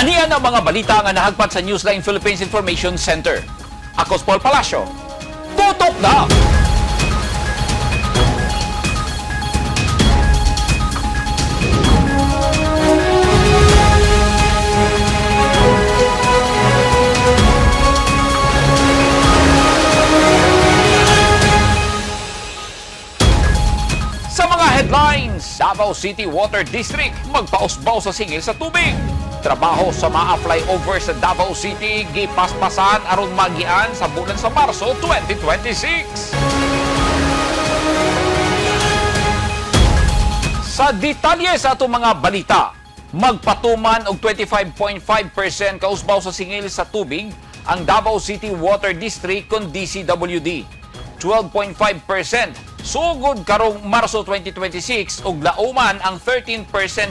Aniyan ang mga balita nga nahagpat sa Newsline Philippines Information Center. Ako si Paul Palacio. Tutok na! Sa mga headlines, Davao City Water District magpausbaw sa singil sa tubig. Trabaho sa mga flyover sa Davao City gipaspasan aron magian sa bulan sa Marso 2026. Sa detalye sa atong mga balita, magpatuman og 25.5% kausbaw sa singil sa tubig ang Davao City Water District kon DCWD. 12.5% sugod karong Marso 2026 ug lauman ang 13%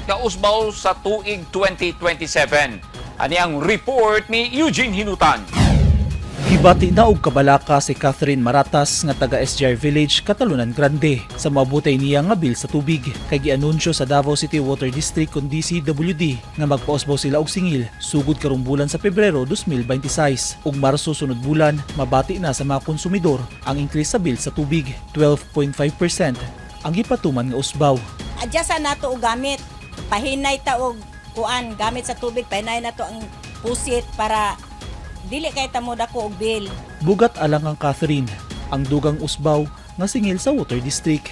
kausbaw sa tuig 2027. Ani ang report ni Eugene Hinutan. Gibati na og kabalaka si Catherine Maratas nga taga SGR Village, Catalunan Grande sa maabutay niya nga bil sa tubig kay gianunsyo sa Davao City Water District kon DCWD nga magpausbaw sila og singil sugod karong bulan sa Pebrero 2026 ug Marso sunod bulan mabati na sa mga konsumidor ang increase sa bil sa tubig 12.5% ang gipatuman nga usbaw. Adyasan nato og gamit. Pahinay ta og kuan gamit sa tubig, pahinay nato ang pusit para dili kay ta mo dako og bill. Bugat alang ang Catherine ang dugang usbaw nga singil sa Water District.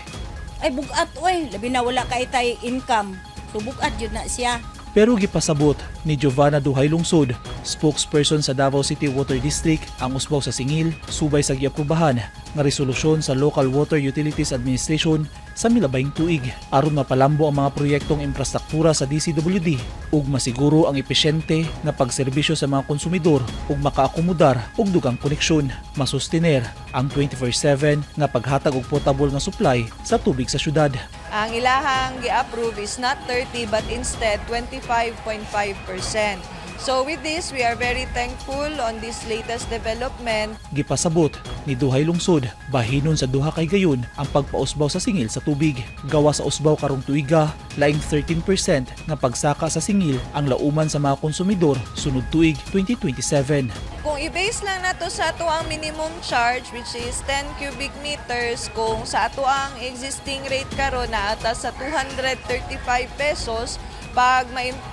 Ay bugat oy, labi na wala kay tay income. So bugat jud na siya. Pero gipasabot ni Giovanna Duhay Lungsod, spokesperson sa Davao City Water District, ang usbaw sa singil subay sa giaprubahan nga resolusyon sa Local Water Utilities Administration sa milabayng tuig aron mapalambo ang mga proyektong infrastruktura sa DCWD ug masiguro ang epesyente nga pagserbisyo sa mga konsumidor ug makaakomodar og dugang koneksyon, masustener ang 24/7 nga paghatag og potable nga supply sa tubig sa syudad. Ang ilahang gi-approve is not 30 but instead 25.5%. So with this, we are very thankful on this latest development. Gipasabot ni Duhay Lungsod, bahinon sa duha kay gayon ang pagpausbaw sa singil sa tubig. Gawa sa usbaw karong tuiga, laing 13% nga pagsaka sa singil ang lauman sa mga konsumidor sunod tuig 2027. Kung i-base lang nato sa ato ang minimum charge which is 10 cubic meters, kung sa ato ang existing rate karon na ata sa 235 pesos, pag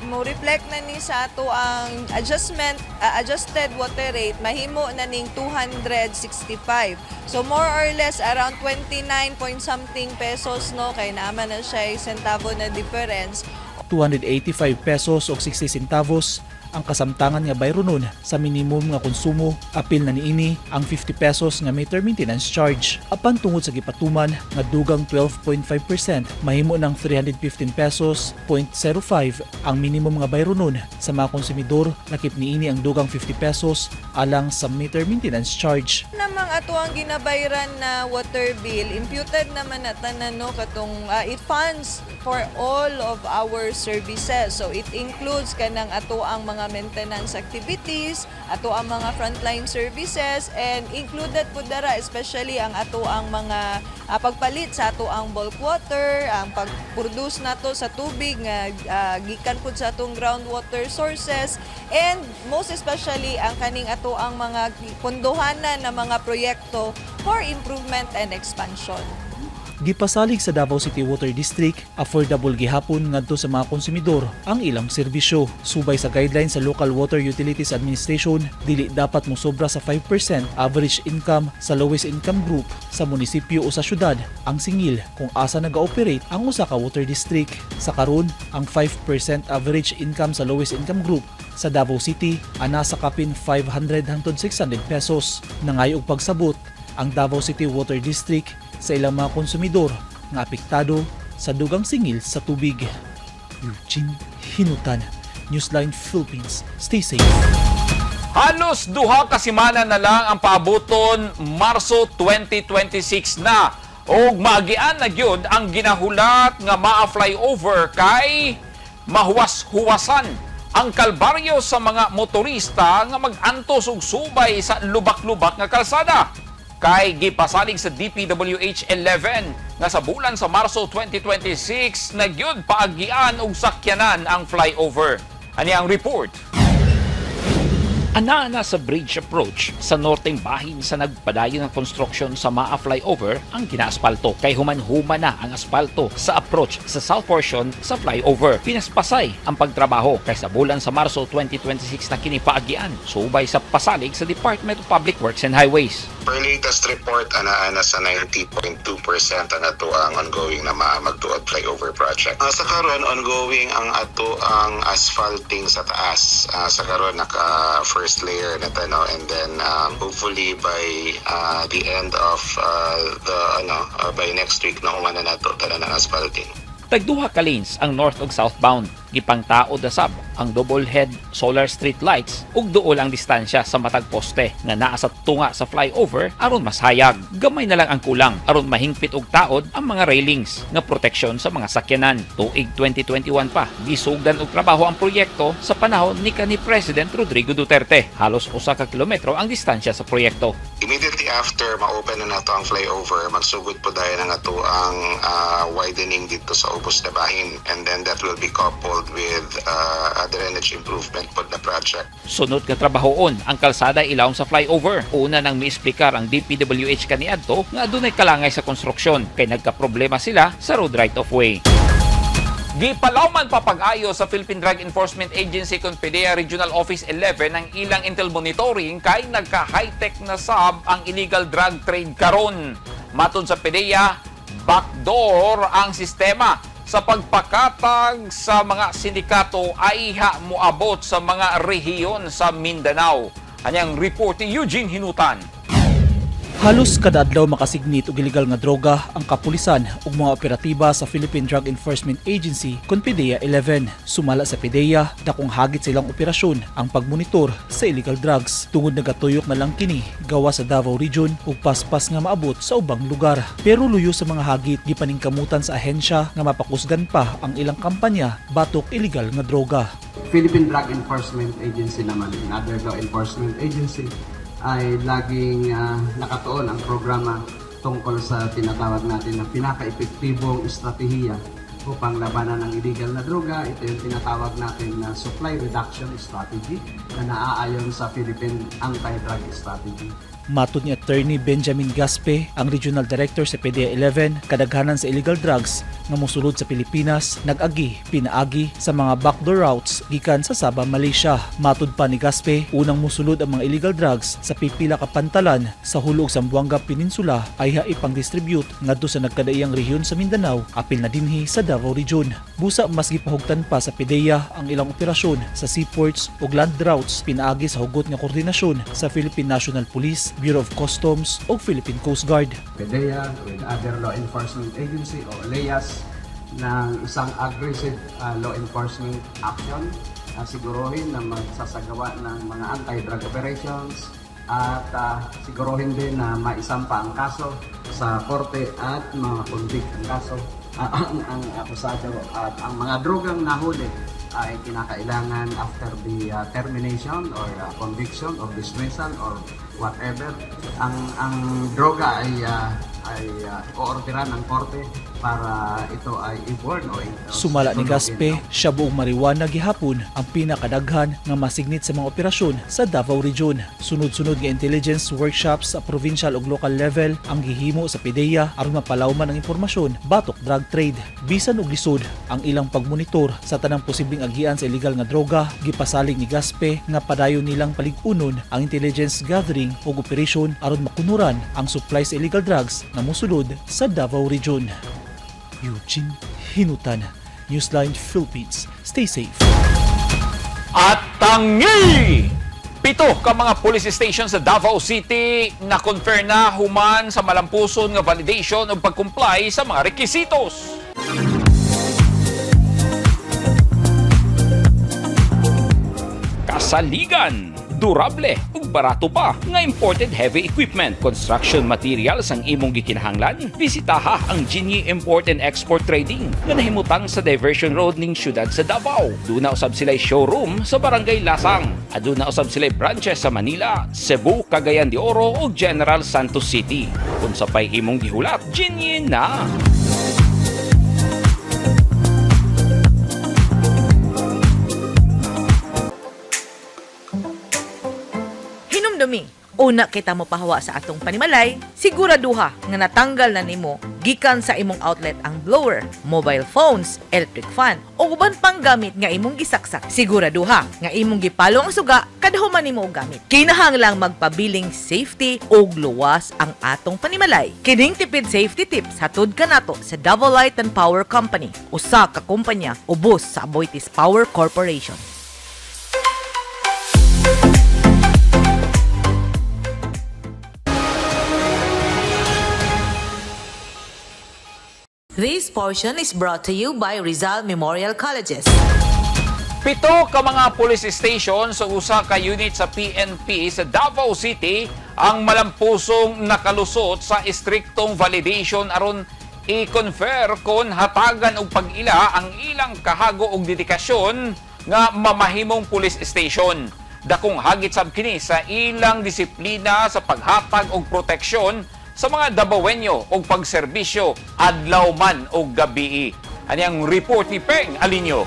mo reflect na ni sa ato ang adjusted water rate, mahimo na ning 265. So more or less around 29 point something pesos, no, kay naman na siya sentavo na difference. 285 pesos o 60 centavos ang kasamtangan nga bayro nun sa minimum nga konsumo. Apil na niini ang 50 pesos nga meter maintenance charge. Apan tungod sa gipatuman nga dugang 12.5%, mahimo ng 315 pesos 0.05 ang minimum nga bayro nun sa mga konsumidor, lakip niini ang dugang 50 pesos alang sa meter maintenance charge. Namang ato ang ginabayran na water bill, imputed naman na tanan, no, katong it funds for all of our services. So it includes kanang ato ang mga maintenance activities, ato ang mga frontline services, and included po dara especially ang ato ang mga pagpalit sa ato ang bulk water, ang pag-produce nato sa tubig nga gikan pud sa atong groundwater sources, and most especially ang kaning ato ang mga pondohanan na mga proyekto for improvement and expansion. Gipasalig sa Davao City Water District, affordable gihapon ngadto sa mga konsumidor ang ilang serbisyo. Subay sa guidelines sa Local Water Utilities Administration, dili dapat mosobra sa 5% average income sa lowest income group sa munisipyo o sa syudad ang singil kung asa naga-operate ang usa ka water district. Sa karon, ang 5% average income sa lowest income group sa Davao City ana sa kapin 500 hangtod 600 pesos. Nangay og pagsabot ang Davao City Water District sa ilang mga konsumidor nga apektado sa dugang singil sa tubig. Eugene Hinutan, Newsline Philippines. Stay safe. Halos duha ka semana na lang ang paabuton Marso 2026 na ug maagian na gyud ang ginahulat nga maa-flyover kay mahuwas-huwasan ang kalbaryo sa mga motorista nga mag-antos og subay sa lubak-lubak nga kalsada. Kay gipasalig sa DPWH 11 nga sa bulan sa Marso 2026 nagyud paagian og sakyanan ang flyover. Ani ang report? Ana sa bridge approach sa norteng bahin sa nagpadayon ng construction sa Maa flyover ang ginaasfalto kay human-human na ang asfalto sa approach sa south portion sa flyover. Pinaspasay ang pagtrabaho kay sa bulan sa Marso 2026 na kinipaagian subay sa pasalig sa Department of Public Works and Highways. Per latest report, ana sa 90.2% ang ato ang ongoing na magtuod flyover project. Sa karon ongoing ang ato ang asphalting sa taas. Sa karon naka first layer na tano, and then hopefully by the end of by next week na umana nato tanan ang asphalting. Tagduha ka lanes ang north ug southbound. Gipangtao dasab ang double head solar street lights ug duol ang distansya sa matag poste nga naa sa tunga sa flyover aron mas hayag. Gamay na lang ang kulang aron mahingpit og taod ang mga railings nga proteksyon sa mga sakyanan. Tuig 2021 pa gisugdan og trabaho ang proyekto sa panahon ni kanhi President Rodrigo Duterte. Halos 1 ka kilometro ang distansya sa proyekto. Immediately after ma-open na nato ang flyover, magsugod po dahil ang ato ang widening dito sa ubos na bahin, and then that will be coupled with drainage improvement po na project. Sunod nga trabahoon ang kalsada ilawom sa flyover. Una nang miesplikar ang DPWH kaniadto nga adunay kalangay sa konstruksyon kay nagkaproblema sila sa road right of way. Gipalawman pa pag-ayo sa Philippine Drug Enforcement Agency kon PDEA Regional Office 11 ang ilang intel monitoring kay nagka-high-tech na sab ang illegal drug trade karon. Matud sa PDEA, backdoor ang sistema sa pagpakatag sa mga sindikato ay moabot sa mga rehiyon sa Mindanao. Anyang report ni Eugene Hinutan. Halos kada adlaw makasignit og illegal nga droga ang kapulisan ug mga operatiba sa Philippine Drug Enforcement Agency kon PDEA 11. Sumala sa PDEA, dakong hagit silang operasyon ang pagmonitor sa illegal drugs. Tungod nagatuyok na lang kini gawa sa Davao Region ug paspas nga maabot sa ubang lugar. Pero luyo sa mga hagit gipaningkamutan sa ahensya nga mapakusgan pa ang ilang kampanya batok illegal nga droga. Philippine Drug Enforcement Agency naman, another law enforcement agency, ay laging nakatuon ang programa tungkol sa tinatawag natin na pinaka-epektibong estratehiya upang labanan ng illegal na droga. Ito yung tinatawag natin na supply reduction strategy na naaayon sa Philippine Anti-Drug Strategy. Matud ni Attorney Benjamin Gaspe, ang Regional Director sa PDEA 11, kadaghanan sa illegal drugs nga mosulod sa Pilipinas, nag-agi, pinaagi sa mga backdoor routes gikan sa Sabah, Malaysia. Matud pa ni Gaspe, unang mosulod ang mga illegal drugs sa pipila ka pantalan sa hulog sa Zamboanga Peninsula ay haipang distribute ngadto sa nagkadaiyang rehiyon sa Mindanao, apil na dinhi sa Davao Region. Busa mas gipahugtan pa sa PDEA ang ilang operasyon sa seaports ug land routes, pinaagi sa hugot nga koordinasyon sa Philippine National Police, Bureau of Customs o Philippine Coast Guard. PDEA with other law enforcement agency o LEAS ng isang aggressive law enforcement action, siguruhin na magsasagawa ng mga anti-drug operations at siguruhin din na maisampa ang kaso sa korte at mga convict ang kaso ang akusado at ang mga drogang nahuli ay kinakailangan after the termination or conviction or dismissal or whatever, ang droga ay i-orderan ng korte para ito ay i-burn o Sumala ni Gaspe, siya buong marijuana gihapon ang pinakadaghan nga masignit sa mga operasyon sa Davao Region. Sunod-sunod nga intelligence workshops sa provincial ug local level ang gihimo sa PDEA aron mapalawman ang impormasyon batok drug trade. Bisan og lisod ang ilang pagmonitor sa tanang posibleng agian sa illegal nga droga, gipasalig ni Gaspe nga padayon nilang paligunon ang intelligence gathering ug operasyon aron makunuran ang supply sa illegal drugs na mosulod sa Davao Region. Eugene Hinutan, Newsline Philippines. Stay safe. At tangi! 7 ka mga police station sa Davao City na confer na human sa malampuson nga validation o pag-comply sa mga requisitos. Kasaligan, durable ug barato pa nga imported heavy equipment, construction materials ang imong gikinahanglan. Bisitaha ang Genie Import and Export Trading nga nahimutang sa Diversion Road ning syudad sa Davao. Duna usab sila showroom sa Barangay Lasang. Aduna usab sila branches sa Manila, Cebu, Cagayan de Oro ug General Santos City. Kung sapay imong gihulat, Genie na. Economy. Una kita mo pahawa sa atong panimalay, siguraduha nga natanggal na nimo gikan sa imong outlet ang blower, mobile phones, electric fan o uban pang gamit nga imong gisaksak. Siguraduha nga imong gipalo ang suga kadhuman nimo og gamit. Kinahanglang magpabiling safety og luwas ang atong panimalay. Kining tipid safety tips hatod kanato sa Davao Light and Power Company, usa ka kumpanya ubos sa Aboitiz Power Corporation. This portion is brought to you by Rizal Memorial Colleges. 7 ka mga police station sa usa ka unit sa PNP sa Davao City ang malampusong nakalusot sa istriktong validation aron i-confer kon hatagan og pag-ila ang ilang kahago og dedikasyon nga mamahimong police station. Dakong hagit sab kini sa ilang disiplina sa paghatag og proteksyon sa mga Davaoenyo og pagserbisyo adlaw man og gabi. Anyang report ni Peng Alinyo.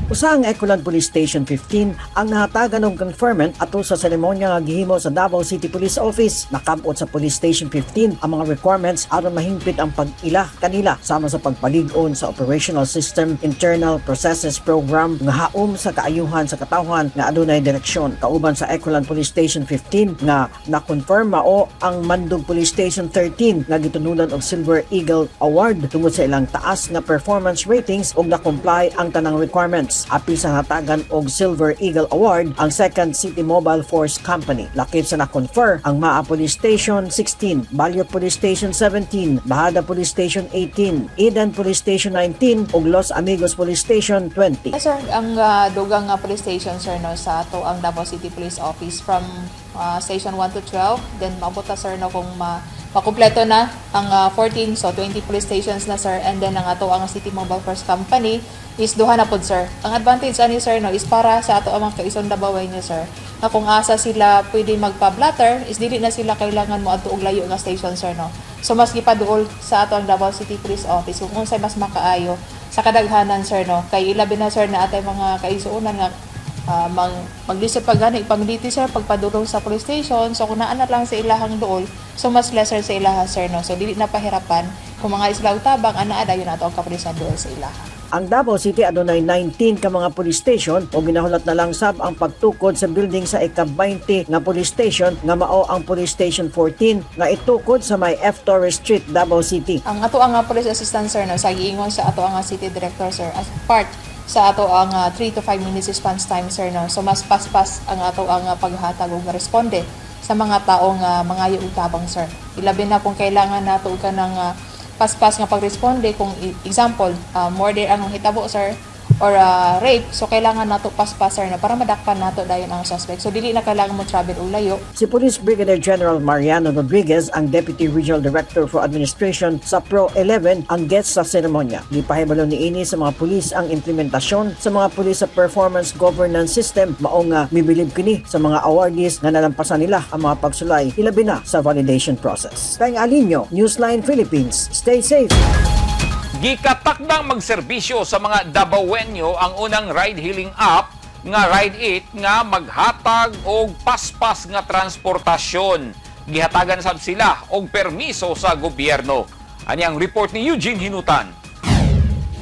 Usa ang Ecoland Police Station 15 ang nahatagan og conferment ato sa seremonya nga gihimo sa Davao City Police Office. Nakabot sa Police Station 15 ang mga requirements aron mahingpit ang pag-ila kanila sama sa pagpalig-on sa operational system, internal processes program nga haom sa kaayuhan sa katawhan nga adunay direksyon. Kauban sa Ecoland Police Station 15 nga na-confirm mao ang Mandog Police Station 13 nga gitununan og Silver Eagle Award tungod sa ilang taas nga performance ratings ug na-comply ang tanang requirements. Apil sa hatagan og Silver Eagle Award ang 2nd City Mobile Force Company. Lakip sa na-confer ang Maa Police Station 16, Balyo Police Station 17, Bahada Police Station 18, Eden Police Station 19 ug Los Amigos Police Station 20. Sir, ang dugang police station sir no sa ato ang Davao City Police Office from station 1 to 12, then maabot na sir no kung makumpleto na ang 14, so 20 police stations na sir, and then ang ato ang City Mobile Force Company is duha na pod sir. Ang advantage ani sir no is para sa ato ang mga kaisong Davaoenyo sir, na kung asa sila pwede magpa-blatter is dili na sila kailangan mo adto og layo nga station sir no. So mas gipaduol sa ato ang Davao City Police Office kung unsay mas makaayo sa kadaghanan sir no, kay ilabi na sir na atay mga kaisuonan nga maglisod pag gani ipamiliti sir pagpadulong sa police station, so kung naa na lang sa ilahang dool, so mas lesser sa ilaha sir no, so dili na pahirapan kung mga isla tabang ana dayon nato ang kapulisan dool sa ilaha. Ang Davao City adunay 19 ka mga police station o ginahulat na lang sab ang pagtukod sa building sa ika-20 nga police station nga mao ang Police Station 14 nga itukod sa may F. Torres Street, Davao City. Ang ato ang police assistant sir no, sa giingon sa ato ang city director sir as part sa ato ang 3 to 5 minutes response time sir no, so mas paspas ang ato ang paghatag og responde sa mga taong mangayo og tabang sir. Ilabi na kung kailangan nato og kanang paspas nga pagresponde kung example murder ang hitabo sir or rape, so kailangan nato paspas sir na para madakpan nato dayon ang suspect, so dili na kailangan mo travel og layo. Si Police Brigadier General Mariano Rodriguez, ang Deputy Regional Director for Administration sa Pro 11, ang guest sa seremonya. Gipahibalo niini sa mga pulis ang implementasyon sa mga pulis sa performance governance system mao nga mibilib kini sa mga awardees nga nalampasan nila ang mga pagsulay ilabi na sa validation process. Peng Alinyo, Newsline Philippines. Stay safe. Gikatakdang magserbisyo sa mga Davaoenyo ang unang ride-hailing app nga Ride It nga maghatag og paspas nga transportasyon. Gihatagan sab sila og permiso sa gobyerno. Anyang report ni Eugene Hinutan.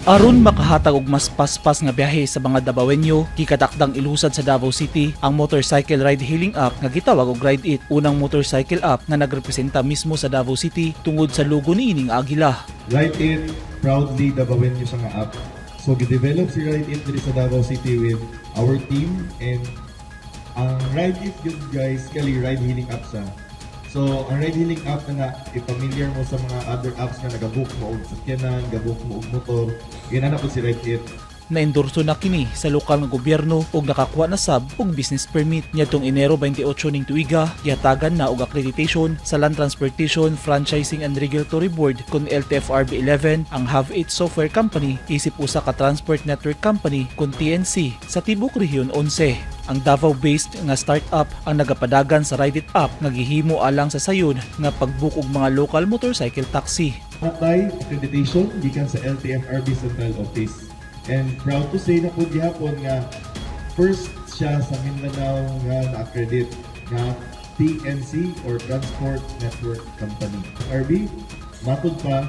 Aron makahatag og mas paspas nga biyahe sa mga Davaoenyo, gikatakdang ilusad sa Davao City ang motorcycle ride-hailing app nga gitawag og Ride It, unang motorcycle app nga nagrepresenta mismo sa Davao City tungod sa logo niining agila. Ride It, proudly Davaoenyo sa nga app. So gidevelop si Ride It diri sa Davao City with our team, and ang Ride It yun guys kali ride-hailing app sa. So, ang ride-hailing app na i-familiar mo sa mga other apps na nag-book mo og sakyanan, nag-book mo og motor, ginana po si Ride It. Naendorso na kini sa lokal nga gobyerno ug nakakuha na sab og business permit niadtong Enero 28 ning tuiga. Gihatagan na og accreditation sa Land Transportation Franchising and Regulatory Board kun LTFRB 11 ang Have It Software Company isip usa ka transport network company kun TNC sa tibok rehiyon 11. Ang Davao-based nga startup ang nagapadagan sa Ride It app nga gihimo alang sa sayon nga pagbook og mga local motorcycle taxi. Patay accreditation gikan sa LTFRB Central Office. And proud to say na po gihapon nga first siya sa Mindanao nga na-accredit nga TNC or Transport Network Company. RB, matod pa,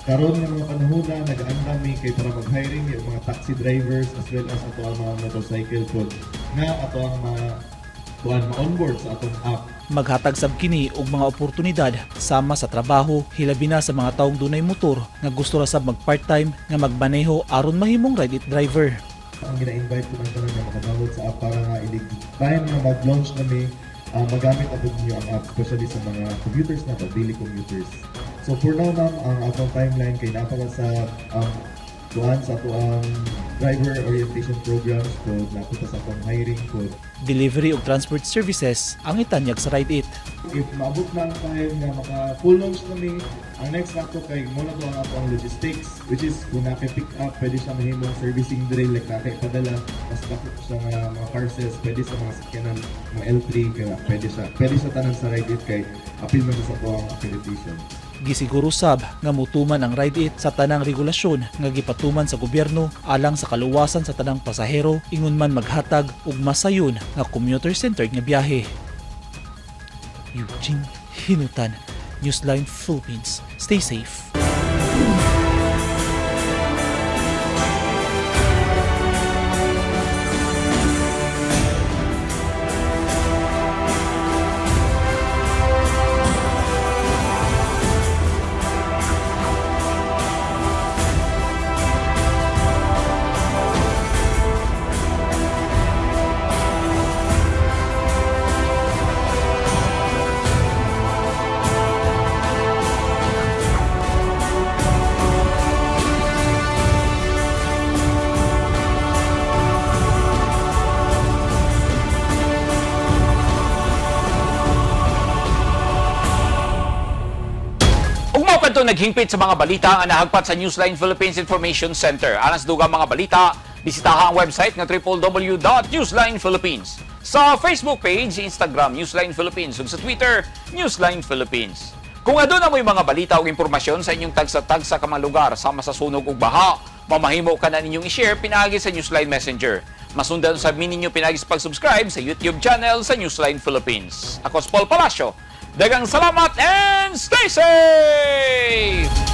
karon nga mga panahon na nag-andami kay para mag-hiring yung mga taxi drivers as well as ato ang mga motorcycle pod nga ato ang ma-onboard sa atong app. Maghatag sab kini og mga oportunidad sama sa trabaho, hilabi na sa mga taong dunay motor nga gusto ra sab mag-part-time nga magmaneho aron mahimong ride-it driver. Ang gina-invite ko ng tanan nga makabawod sa app para nga ilig time na mag-launch kami, magamit abot niyo ang app, especially sa mga commuters na daily commuters. So for now ma'am, ang atong timeline kay napaka sa tuan sa atong driver orientation programs po, napunta sa atong hiring po. Delivery og transport services ang itanyag sa Ride It. If maabot na ang time na maka-full launch kami, ang next nato kay muna to ang atong logistics, which is kung naka-pick up, pwede siya mahimong servicing drill, like naka-ipadala, mas bakit siya nga mga parcels, pwede sa mga sakyanan, mga L3, kaya pwede siya tanan sa Ride It kay appeal man sa atong accreditation. Gisiguro sab nga mutuman ang Ride It sa tanang regulasyon nga gipatuman sa gobyerno alang sa kaluwasan sa tanang pasahero ingon man maghatag og masayon nga commuter-centered nga biyahe. Eugene Hinutan, Newsline Philippines. Stay safe. Ito naghingpit sa mga balita ang nahagpat sa Newsline Philippines Information Center. Alang sa dugang mga balita, bisitaha ang website na www.newslinephilippines. Sa Facebook page, Instagram, Newsline Philippines, ug sa Twitter, Newsline Philippines. Kung aduna mo'y mga balita o impormasyon sa inyong tagsa-tagsa ka mga lugar sama sa sunog ug baha, mamahimo ka na ninyong i-share pinagi sa Newsline Messenger. Masundan sa ninyo pinagi sa pag-subscribe sa YouTube channel sa Newsline Philippines. Ako si Paul Palacio. Dagang salamat and stay safe!